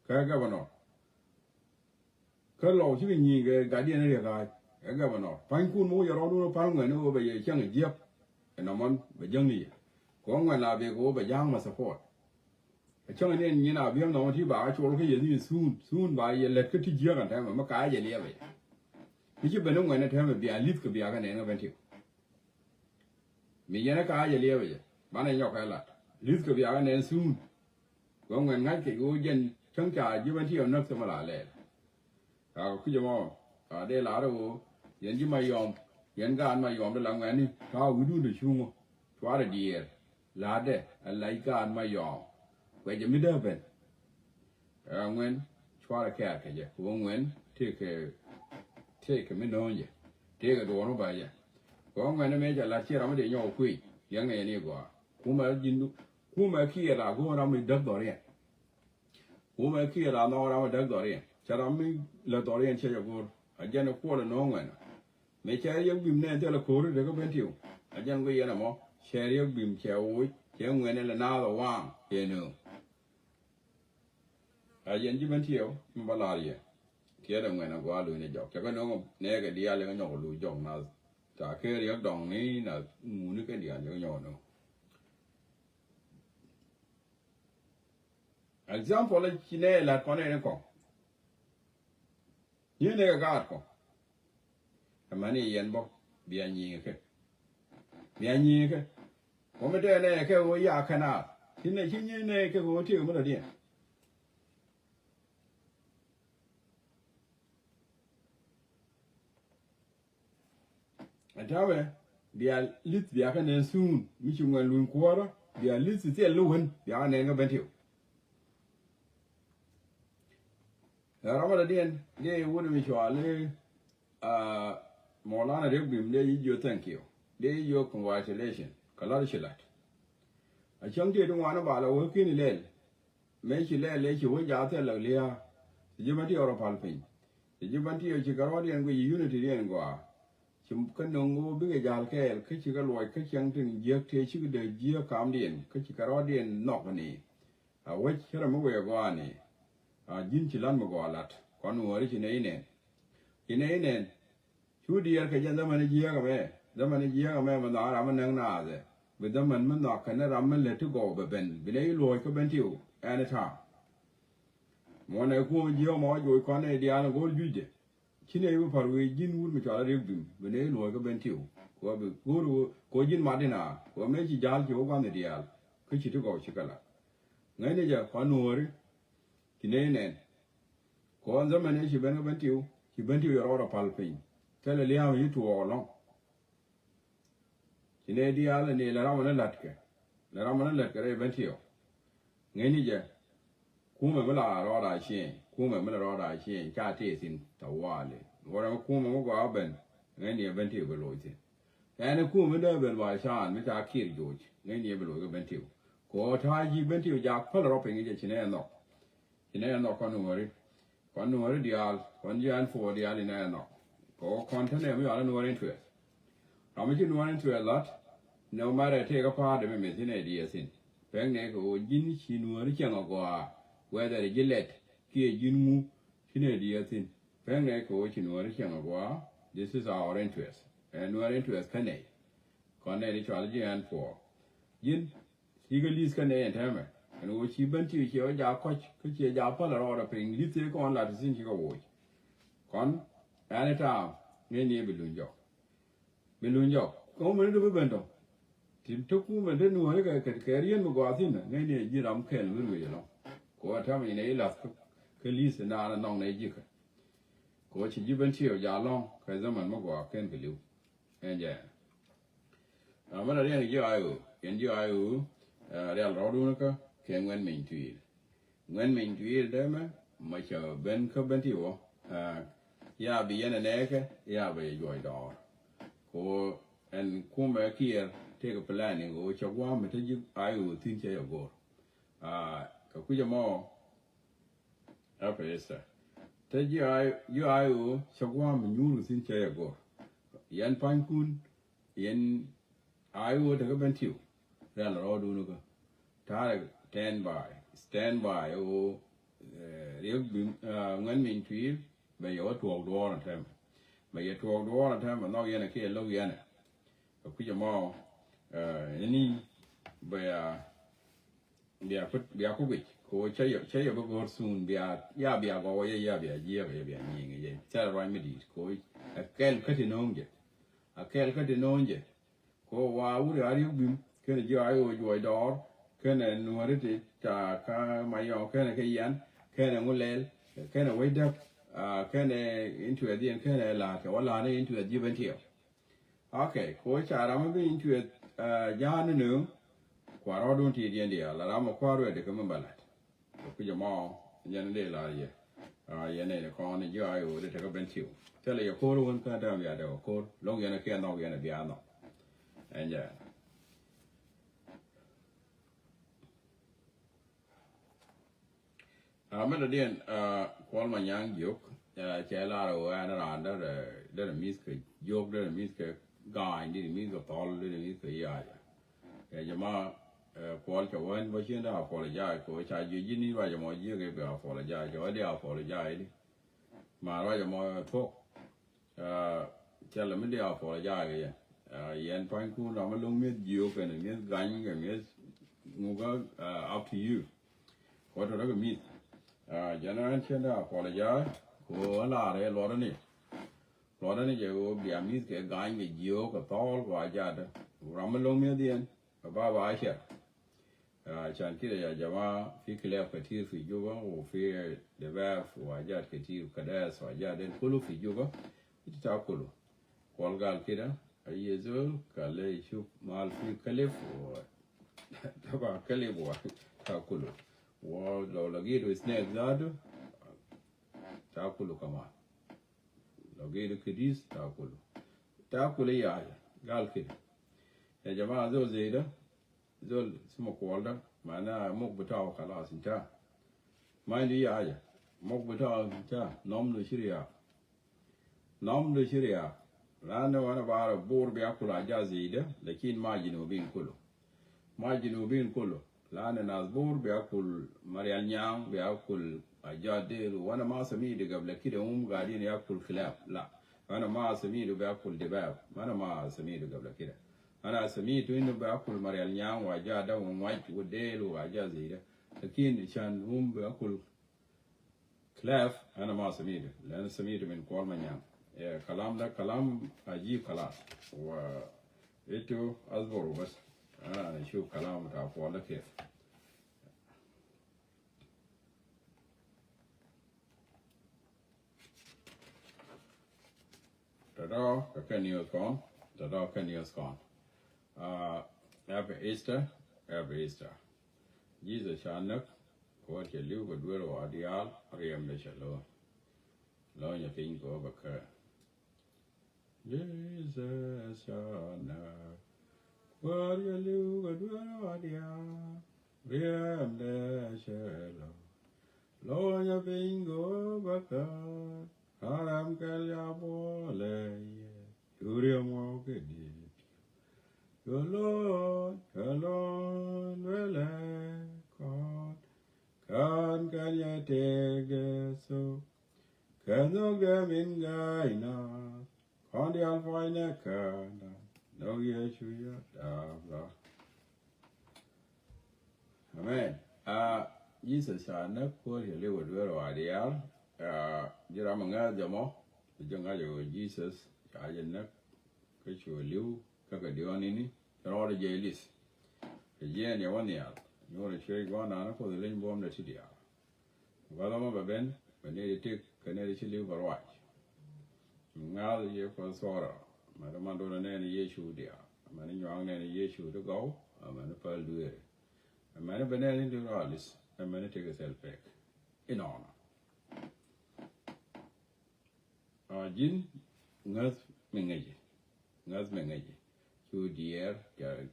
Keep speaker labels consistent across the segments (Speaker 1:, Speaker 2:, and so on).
Speaker 1: governor. Colonel, you can guardian area guy, a governor. Fine cool more your own palm over your young jip, and a month, but young year. Go on when I be go, but young must support. A chung in Yena, we know what you buy, actually, soon by your electricity jug and time, a Makai, and Levy. If you been when a time be a leaf could be a can event you. Me Yanaka, Levy, Ban and Yokala. Leaf could be a can soon. Go when night go, Jen, Chunka, you went here, not some lad. Could you more? They lado, Yen you my yom, Yen got my yom the long any, how we do the shoe, try a dear, lade, and like God my yom. Where you mid up in? When try a cat, when take a minute on you, take a door by you. Go when I made a latte on the young queen, young and ego. Whom I kid are going on with Dugdorian. Whom I kid are not around Dugdorian. Charami, Latorian Chayagor, a gen of quarter no one. May carry a beam there till a quarter to go you. A young way animal, share your beam chair away, young when another one, you know. A yen given to you, Malaria. Tear when I go out in a job. Check on neg a dear and no loo jong now. Ta carry a dong me, na Munica dear, you know. Example like Chine la Coneco. You never got co. A money yen book, be a year. Be a year. Come there, I can go ya canal. In a chin, I can go to you, mother dear. And however, they are lit the Akan soon, mission when loon quarter, they are lit to tell Luan, the Ananga Bentil. Ramadan, they wouldn't be sure, Molana Rebim, they you thank you. They your congratulations, Kalarishalat. A chunky don't want about a working in Lel. Make you let you wait out there, Leah, the Jimati or a palpin. The Jimati of Chicarodian with unity and go. Chúng có nông biết cái già cái chỉ có loại cái chẳng từng giết thế chứ cái giết cam điện cái chỉ có điện nọc này vậy chứ là mới qua này dính chỉ làm mà qua lát còn người thì này nè chú đi cái dân đó mình giết cái mẹ mà nó làm mình nâng nà rồi bây giờ mình nọc cái nó làm mình lấy thứ gỗ về bên này lôi cái bên tiêu anh ấy thà mà này cũng giết mà rồi con này đi ăn gỗ duy Chine you for we gin wood which are review, when they know a bentil. Go Gin Martina, or make Jal Jovan the Dial, which you took out Chicala. Manager, Honori, Kinane. Go on the man, she went you, he went to your order palping. Tell a liam you to all along. Chine Dial and the Ramana Latke. The Ramana Latke went you. Manager, Kuma Villa Roda Shane. Kuma Miller she chatties in Tawali. Whatever Kuma go up and any event you will lose it. And a Kuma never by Shan, which are kill George, any below event you. Go tie you bent you jack color up in each and knock. In air knock on worry. One worry the all, 1 year and 4 the all in air knock. Go content every other no interest. How much you want into a lot? No matter take a part of him is in ideas in. Bang neck or gin she knew a young go whether a gillette. Jinmu, Chinadias in Pang coach in Warishangwa, this is our interest, and our interest can a Connery and 4. Yin, Sigalis can a and hammer, and which he bent to your job coach, could you japal or a ping, you take on like a single watch. Con, and a town, many Belunjo. Belunjo, come into the bento. Tim took whom and didn't work at carrying Mugatin, many Jiram Ken will you know. Go at time in a last. Cái lý sẽ là nòng này gì cả, có chỉ bên chiều già long cái zaman mà qua kén cái liu, anh vậy, mà là riêng cái ai ở đây là đâu nữa cơ, cái nguyên mình tùy đấy mà chờ bên cái bên chiều, ya bị anh này cái, ya bị rồi đó, có anh cũng mà kia take a planning, có cho qua mà thấy gì ai ở tin chơi ở go, cái cuối giờ up is Take you I so one you in chair go. Yan Pankun, Yan I would have been you. Then all do no go. Stand by, oh, riêng bị ngân mình truy bây giờ thuộc đồ là thêm bây giờ thuộc đồ là thêm mà nó yên là kia lâu yên này bây giờ mà ini bia có bị ko chơi bữa bữa xuân bia bia có ya bia nhiều người chơi rồi mới đi ko kel cái thì nông je ko wa uri ari bim cái này ai rồi đó cái này nuôi thì ta cái máy ao cái này cái yan cái này ngồi lên cái này quay đập cái này into a điện cái này là cái là này into a given here okay ko cha ra mới into a ya nữa quả đó đúng thì điện địa là làm một quả rồi để cái mình balat cái giờ mà nhận đây là gì ya này con này ai rồi để cái bên chiều thế là cô luôn cái đó là đâu cô lúc này cái nào cái này bia nó anh giờ mình đã điện quan mà nhang dục chạy la rồi anh ra đó là miss cái dục đó là miss cái gai đi miss cái tol đi miss cái cái mà quan cho anh bây giờ đã phải là có chạy gì ní vậy mà gì cái phải là cho đi phải là đi mà rồi mà thuốc chạy là mình đi phải là cái yên phanh khu nào mà lông miết dục cái này miết gánh cái miết ngủ cái up to you có thể là cái miết cho nên trên đó phải là của là đấy lo đó này giờ bị miết cái gánh cái dục cái tol và giá đó làm mà lông miết điên và ba ai chơi chan kile ya jamaa fi kile katir fi juba wa fi debaf wa jat katir kadas wa jaden kulu fi juba ita kulu kolgal kida ayezul kale shuf mal fi kalif wa taba kalif wa ta kulu wa law lagidu snack zadu ta kulu kama lagidu kidis ta kulu ya gal kida ya jamaa zo zeda zol suma kwalda mana mok betaw khalas inta mandi ya mok betaw inta nom do shiriya lana wana bara bor bi akula jazida lakin majinu bin kullu lana nas bor bi akul marial nyang bi akul ajade wana ma sami de gabla kida gadin yakul khilaf la wana ma sami de bi akul dibab wana ma sami de gabla kida أنا سميت إنه بأكل مريال نيام وجاء ده ومواج وديل وجاء زي ده لكن عشان هم بأكل كلاف أنا ما سميته لأن سميته من كل من نيام كلام ده كلام عجيب خلاص وإنتوا أصبروا بس أنا نشوف كلام تعرفوا ولا كيف تدا كنيوس كون every Easter. Jesus shanak ko che liu ko dwero adial riem de shalo. Lo nya pin ko baka. Jesus shanak ko che liu ko dwero adial riem de shalo. Lo nya pin ko baka. Haram kalya bole ye. Mo ke di. Alone, will can ya take so? Can no gamin gaina? Can the alpine kana? No yeshuya dabla. Amen. Jesus shall not call you live with your ideal. Jiramanga jamo, the jungle Jesus, I did not catch you live. Kaka dioni ni taro de jelis ke yen ya wani ya no re che go na ko de len bom de tidia wala ma ben bene de tek kane de chili barwa ngal ye ko sora ma de mando ne ni yeshu dia ma ni nyang ne ni yeshu de go ma ne pal duere ma ne bene ni de ralis ma ne take a self back in honor jin ngas mengaji chu dear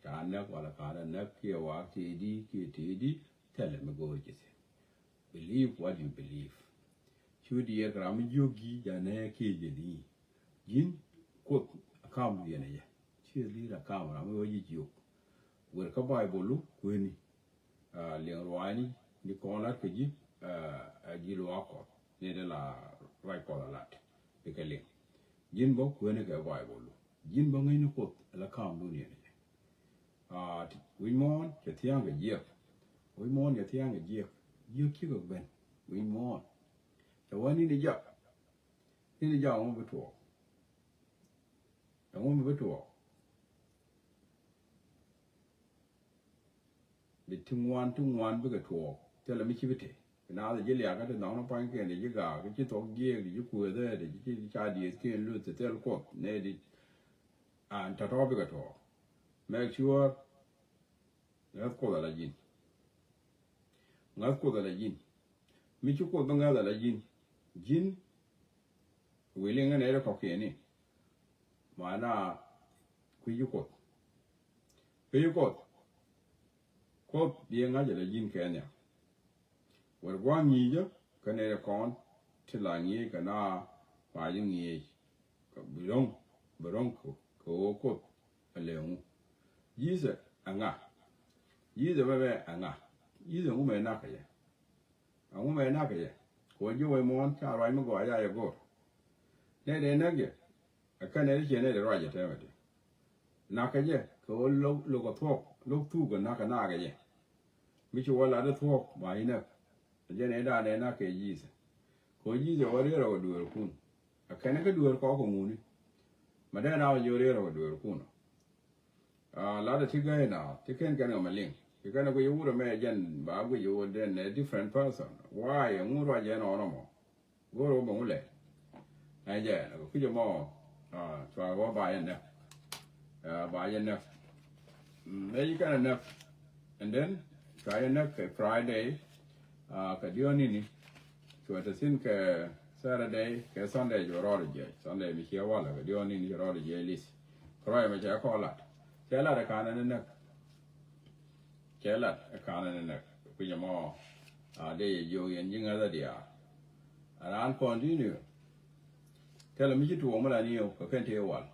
Speaker 1: kana wala kana na kia wa ti di tell me go jise believe what you believe chu dear gram yogi ya ne ki jini jin ko kam ya ne chi li ra kam ra mo yi ju wer ka bible lu ko ni liang rwani ni ko la ke ji ilu ako ne de la right ko la be kele jin bo ko ne ke bible jin bo ngai no ko la kam lu ne we mon ke tiang ge ye we mon ke tiang ge ye ki go ben we mon so wani ni ja on be to on be to the tung one be to tell me chibite na the jelia ga de na no pan ke de ga ke chi to ge de ku de de chi cha di ke lu te tel ko ne di an ta to be ga to make sure ngat ko la jin ngat ko la jin mi chu ko nga la jin we le ne ko ke ni mana ku yu ko ko di nga je la jin ke ne war gwa ni je ka ne kon ti la ni ka na pa yin ni ka burong ko le un yize anga yize bebe anga yize u me na ka ye u me na ka ye ko ji we mon cha rai mo go ya ye go ne de na ge ka ne je ne de ra je te me de na ka ye ko lo ko thok lo tu go na ka na ga ye mi chu wala de thok ba ina je ne da ne na ke yize ko yize wa re ro du kun ka ne ka du ko nguni ma da na yo re ro du kun la da tiga na tiken kan ma ling tiken ko yu ro me jen ba go yu den a different person why ngu ro je no mo go ro mo le ai je ko ku je mo twa wa ba yen ne ba yen ne me kan ne and then try ne Friday ka dio ni so ta sin ka Saturday ka Sunday jo ro je Sunday mi che wala ka dio ni ro je lis kro ma ja ko la kela da kana ne kela kana ne ku je mo de yo yen jinga da dia ran continue tell me to mo la ni o ka kan te wal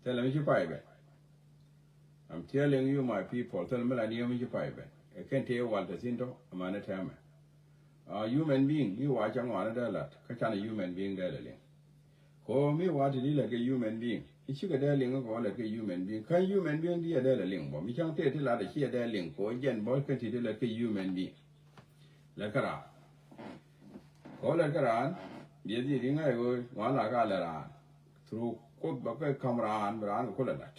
Speaker 1: tell me to pai be I'm telling you my people tell me la ni mi pai be e kan te wal da sin to amana ta ma human being mi wa chang wa da la ka chan human being da le ko mi wa ti la ke human being ichi ga da ling ko la ke human being kan human being dia da la ling bo mi chang te ti la da chi da ling ko jen bo kan ti la ke human being la kara ko la kara dia di ring ai go wa la ga la ra through ko ba ka kamran ran ko la dat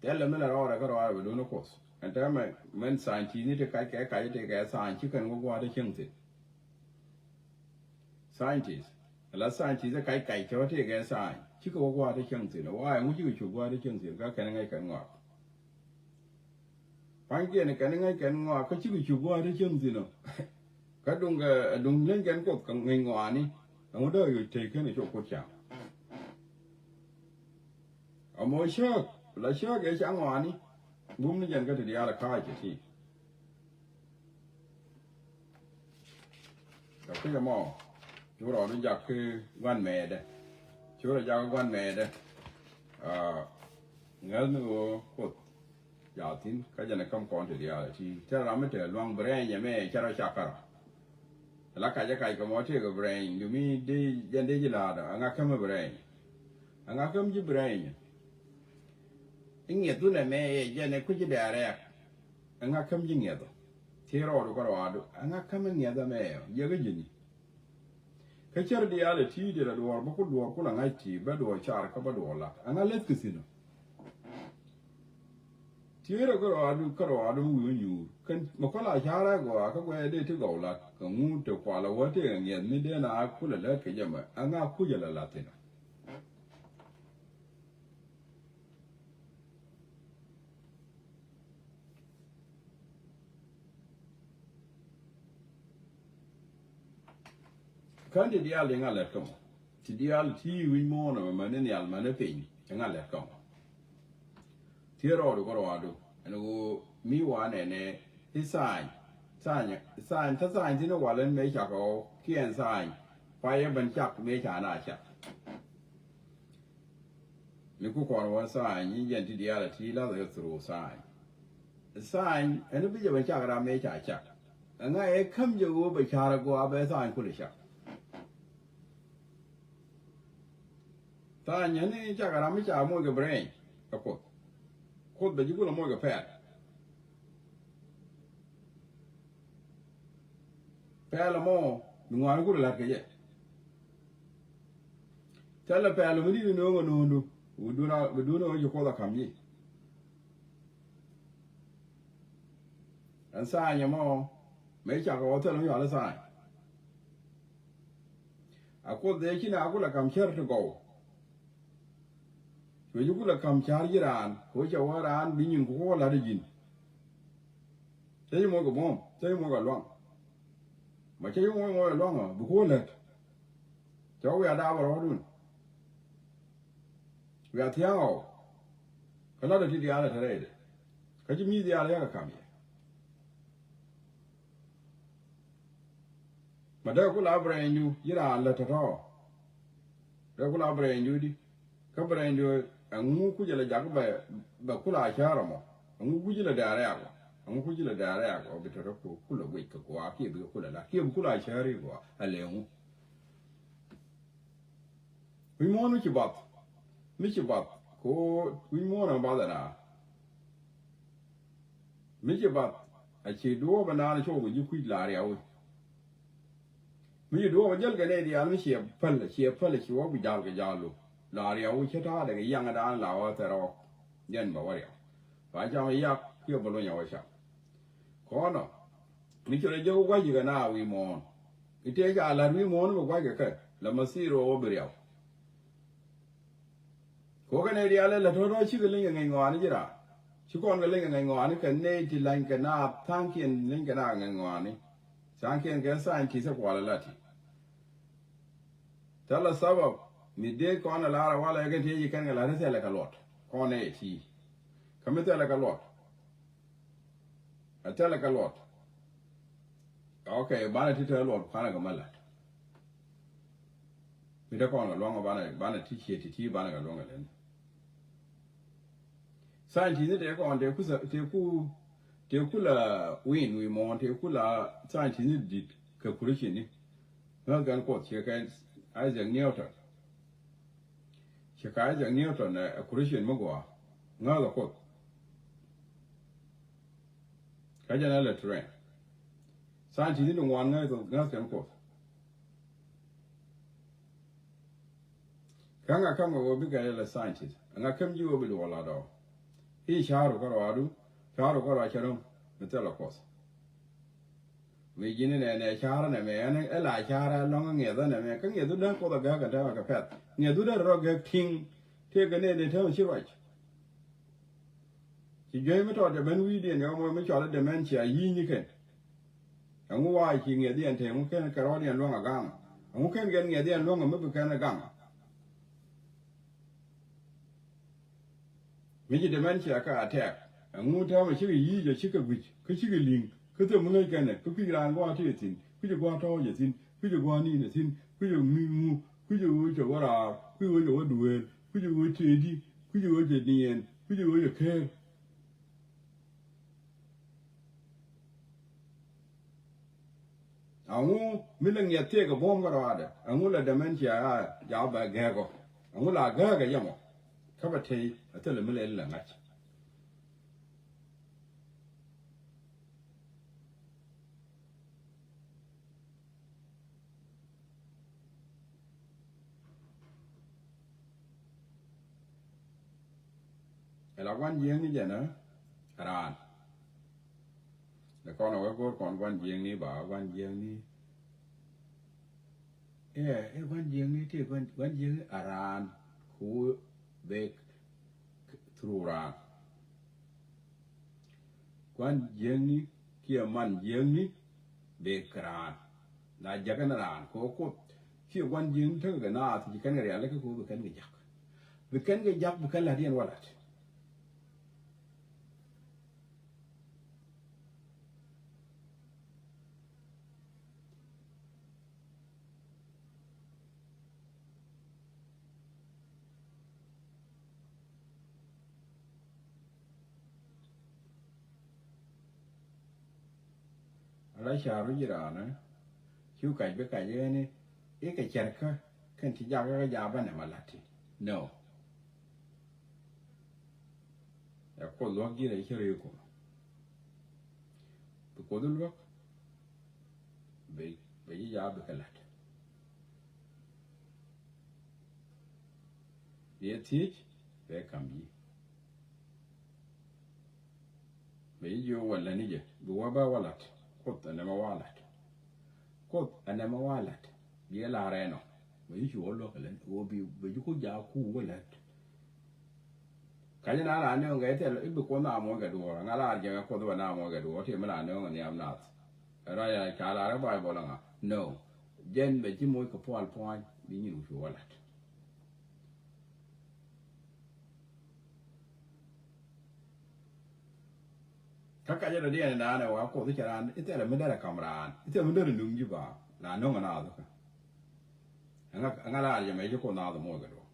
Speaker 1: te la me la ra ka ra ba do no ko and ta men scientist ni te kai te ga scientist kan go wa da ching ti scientist la scientist kai cho te ga science chứ có qua đấy chẳng gì nó ai muốn chứ chụp qua đấy chẳng gì các cái ngay cạnh ngọt phán kia này cái ngay cạnh ngọt có chứ chụp qua đấy chẳng gì nó cái đúng lên cái cột càng ngay ngọt đi ông đó rồi thì cái này chỗ cột chảo ở mỗi sơ là sơ cái chảo ngọt đi bún nó dần cái thì là khai chỉ thì cái cái mò chỗ đó nó giặt cái van mè đây chỗ là giao quan mẹ đây ngớ nữa cột giáo tin cái giờ này không còn thì thì cho làm mấy chuyện loang brain nhà mẹ cho nó chặt cả là cái có mỗi chuyện cái brain dù mi đi dân đi là đó anh không có brain anh không có brain anh nghe tôi này mẹ giờ này cứ chỉ để đấy anh không có nghe đâu thì rồi có rồi anh không có nghe đâu mẹ giờ cái gì cái chợ đi ăn thì đi là đồ bao nhiêu đồ cũng là ngay thì bắt đồ chả có bắt đồ là anh ăn lết cái gì nữa thì rồi có rồi nhiều cái mà có là chả ra của các cái đây thì gạo là cái ngu từ qua là vợ thì nghe mình đây là cũng là lết cái gì mà anh ăn cũng là thế nào kan ti dia le ngale kom ti dia ti wi mo na ma ne ya ma ne pe ni ngale kom ti ro ko ro adu eno mi wa ne ne ti sai ta sai ti no wa len me cha ko kien sai fa ye ban chak me cha na cha ni ku ko wa sai ni yen ti dia la ti la de thru sai eno bi je ban chak ra me cha cha and I come you over Chara go up as I could shop. Tanya, Jagaramicha, more brain, a quote. Quote, but you will more fat. Palamo, no one good like it. Tell a pal, we didn't know no, we do know you call a come ye. And sign your mom, make your tell you other sign. I quote the king, I could come here to go. So you could come charge around, which you were on being called at the gin. Say you more bomb, say you more long. But you more longer, before that. So we are down our we are Tiao. A lot of the other trade. Can you meet the other come here? But they collaborate you, you are let at all. They collaborate you, collaborate you, and who could you let Jacob by Bakula Charamo, and who could you let Daria, and who could you let Daria or be to pull a week of Waki, Bukula, Kim Kula Cherry, or a leon. We mourn with you, Bob. Mr. Bob, we mourn about that. Mr. Bob, I say, do over now, show you quit Laria. We do a young Canadian, she a pellet, she will be down with Yalu. Laria, we shut out like a young and allowed at all. Yen Bavaria. By Jama Yak, your Bologna was shop. Corner. Mr. Joe, why you can now we mourn? It take a lot we mourn with Wagga cut, Lamasiro Oberia. Canadian, let her chicken ling on it. She called the ling and on it, and native Lincoln up, Tanky and Lincoln and on it. Sanky and get scientists of quality. Tell us about me, dear corner, Lara, while I get here, you can let us like a lot. Corner, tea. Come tell like a lot. I tell like a lot. Okay, Banner tell a lot, Panagamala. We don't call a long banner teach here to tea, Banner longer than. Scientists, they go on, they could win, we want, they could scientists did calculation. Not going to quote, she can Isaac Newton. She can Isaac Newton, a Christian Mogua. Another quote. Kajanella terrain. Scientists didn't want nothing quote. Can I come over bigger scientist? And I come you over the wall. He shall go out, shall go out, the telecos. We begin in a char and a man, a la chara long and other, and I can get to them for the gag and have a pet. Near do that rock king, take a name and tell she right. She gave it all the men we did, and we shot dementia, ye can. And why king at the end, who can carry and long a gun, and who can get near the end long a movie can a gun. Many dementia attack, and won't tell me she will eat a chicken witch, because she will link, because the money can, because you are going to it, because you want all your thing, because you want in the thing, because you move, because you wish what are, because you want to wear, because you want to eat, because you want to the end, because you want to care. I won't million yet take a bomb or other, and will a dementia job by gaggle, and will I gag a yammer. Cover tea, I tell a million language. And I want young dinner, around. The corner will go on one young bar, one young. Yeah, one young take one young around, who bake through round. One young, here man young, bake around. Now, Jagan around, go. Here one young tongue and art, you can get like a who can get jack. We can get jack because I didn't want it. ra cha ru ji ra na chu kai be kai ye ni e kai cher ka kan ti ja ga ja ba na malati no ya ko lo gi re chere ko ko dul ba be ja be kalat ye ti be kam yi be yo wala ni je bu wa ba walat ko ta na ma walat ko ana ma walat bi la reno be yo lo kalen o bi be ko ja ku walat cái nào là nếu cái thì ít có nào mua cái đồ ngã là cái có đồ nào mua cái đồ thì mới là nếu người em nào rồi là trả lại cái bài bảo là no dân về chỉ mua cái phôi đi như đủ là các cái giờ đi này làว่าcóที่จะร้านít làไม่ได้ละкамера ít làไม่ได้นุ่งจีบlàน้องมันnào đó ngã làยังไม่จะcó nào đó mua cái đồ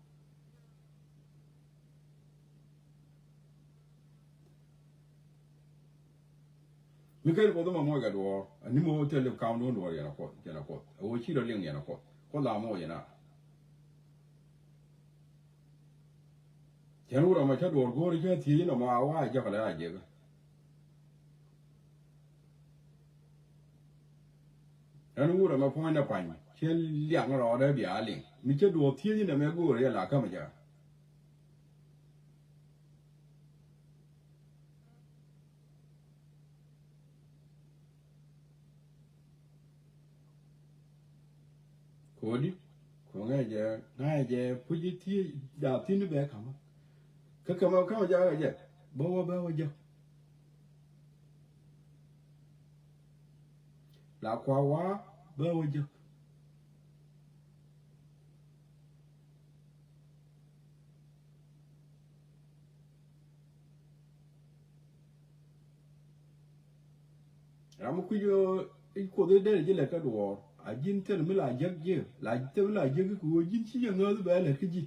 Speaker 1: mi kai ko ma mo ga do ni mo tele ka ndo ndo ya na ko o chi do ling ya na ko la mo ya na chen ro ma cha do go ri cha ti no ma wa ja ka la je ga an ro ma phon na pan chen liang ro de bia ling mi cha do ti ni na me go ri la ka ma ja ko di ko ngai je pu ji ti da ti ni be ka ma ka ma ja ga je ba wa ja la kwa wa ba wa ja ra mo ku yo ko de je le ka do a jin tel mi la jag je la tel la jag ko jin chi ya ngol ba le ki ji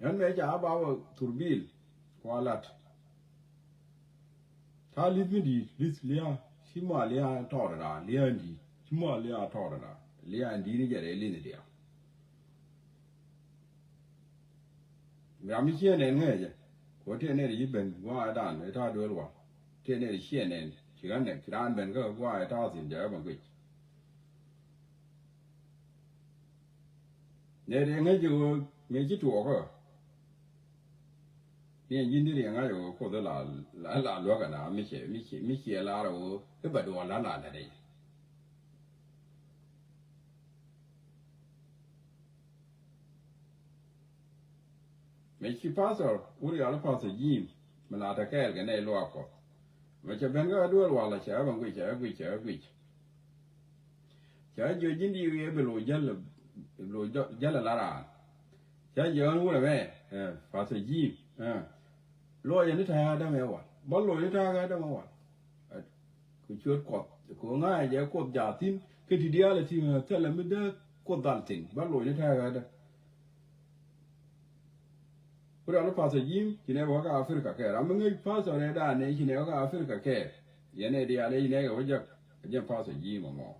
Speaker 1: yan me ja ba wa turbil kwalat ta li mi di lis lia shi ma lia to da lia di shi ma lia to da lia di ni je le ni dia ya mi che ne nge je ko te ne ri ben wa dan ne ta do lo te ne ri che ne chi gan ne gran ben ko wa ta sin je ba gui ne de nge ju me ji tuo ko ni yin ni nga yo ko de la lo ga na mi che la ro e ba do la de me chi paso uri ala paso yim me la ta kel ga ne lo ko me che ben ga do lo la cha ba gui cha jo jin di ye be lo jal la ra cha yo nu le me paso yim lo ye ni ta da me wa bo lo ni ta ga da ma wa ku chuột ko nga je ko ja tin ke ti dia le ti ta la me da ko dal tin ba lo ni ta ga da pura lo paso yim kine wa ga Afrika ke ra me ngi paso ne da ne kine wa ga Afrika ke ye ne dia le ne ga wa ja je paso yim mo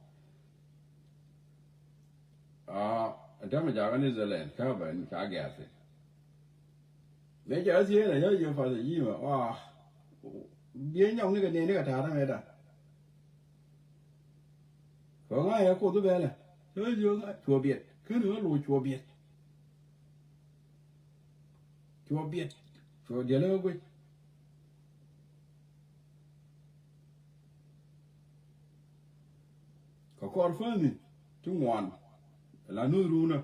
Speaker 1: da ma ja ga New Zealand ka ba ni ka ga se me ja si ne ya je paso yim wa bien nhong ni ga ne ga ta da me da ko nga ya ko du be le yo ga chua biệt cứ nữa lo chua biệt chùa địa lơ quê có con phân gì chú ngoan là nuôi runa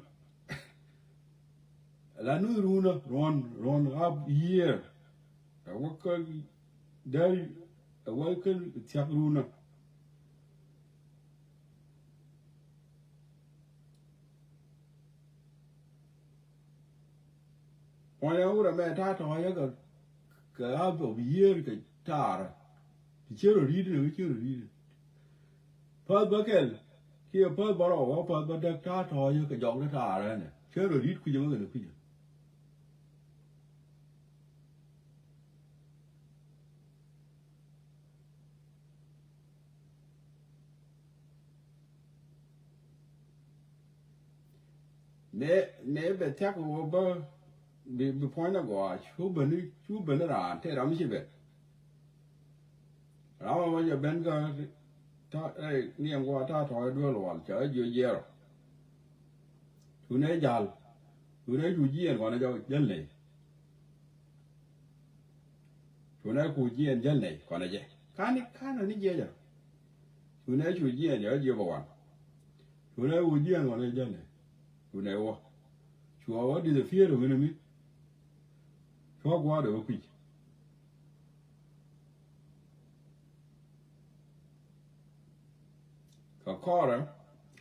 Speaker 1: run up here ở cái đây ở cái thiạc runa ngoài ora mẹ ta thôi cái áo bộ bìa cái ta thì chưa rồi đi nữa chưa rồi đi phật bác kêu kia phật bảo phật bác ta thôi cái giọng nó ta rồi này chưa rồi đi cứ giống cái được ne be tek wo ba be point na go chu ben ra te ram chi be ra ma je ben ga ta ni ang go ta thoi do lo cha ju ye ro chu ne jal chu ne ju ji en go na jo jen le chu ne ku ji en jen le ko na je ka ni je ja chu ne ju ji en je bo wa chu ne u ji en go na jen le chu ne wo chu wa di de fie ro ni mi chu gwa de ku ka kora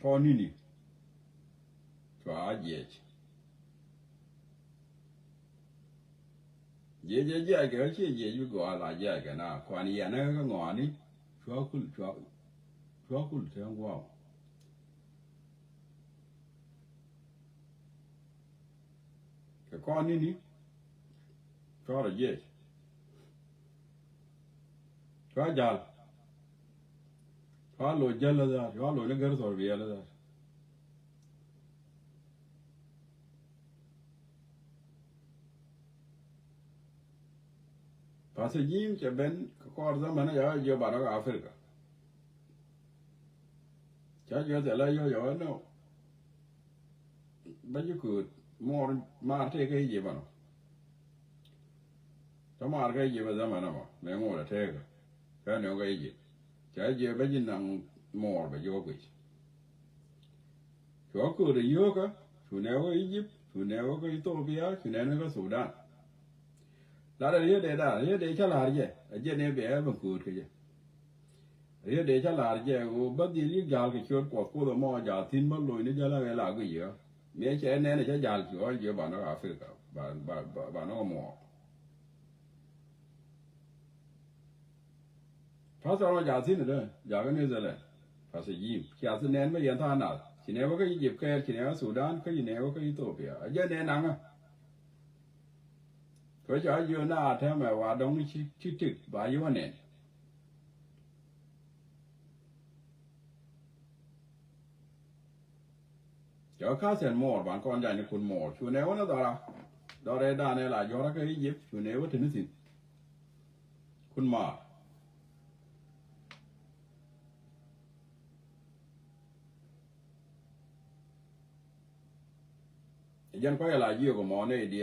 Speaker 1: ko ni chu a je cái chi je ju go la je cái na kwa ni ya na ka ngo ni chu ku te ngwa ka ko ni chu ra je chu ja chu lo je la da chu lo ne gar so bi ya la da Pase jim che ben ko zaman ya yo ba na Africa cha yo se la yo no ba ju ku ma te ke je ba no ta ma ke je ba zaman ma me ngo la te ka ne ga je cha je ba jin nang mo ba yo ku cho ku de yo ka su ne ga Egypt su ne ga Ethiopia su ne ga Sudan la de de cha la je ne be ba ku ke je ye de cha la je go ba di li gal ke chot ko do mo ja tin ba lo ni ja la ga ye me che ne cha jal jo je ba na Africa ba no mo pa sa ro ja tin de ja ga ne ze le pa se yi ya se ne ma yan ta na chi ne ba ke Egypt ke chi ne Sudan ke ne ba ke Ethiopia je ne na nga ko cha yo na ta ma wa dong chi tik ba yo ne Cho cá sen mò bạn con dành con mò chú néo nó đó đây đa này là do cái dịp chú néo thì nó xin con mò dân có là nhiều của mò này đi